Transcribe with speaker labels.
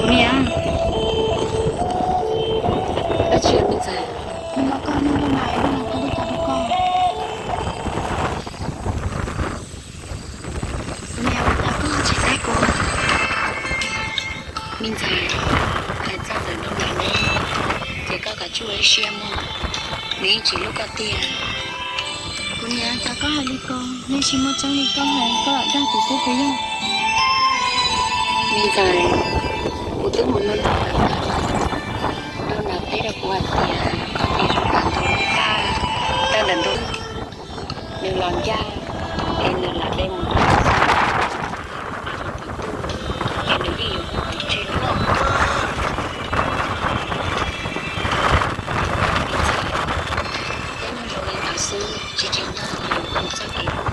Speaker 1: Nè,
Speaker 2: Có chuyện bây giờ.
Speaker 1: nhưng mà con nó lại nó là con tao con. Nè, tao có chỉ tay cô.
Speaker 2: Mình dài phải ra giờ đâu này đây. Chỉ có cả chú ấy xem mà. Nếu chỉ lúc có tiền.
Speaker 1: Cô nè, tao có hai ly con. Nên chỉ một trăm ly con này có lại đang của cô với nhau.
Speaker 2: Mình dài cô tức một nơi đâu nào thấy được của tiền. Có tiền rồi làm thôi ta. Ta lần thôi. Đừng lòng cha. Em là đây một lần. Em đừng đi ở trên nữa. Cái nó rồi lên thảo sư. Chỉ chịu ta nhiều không sao kịp.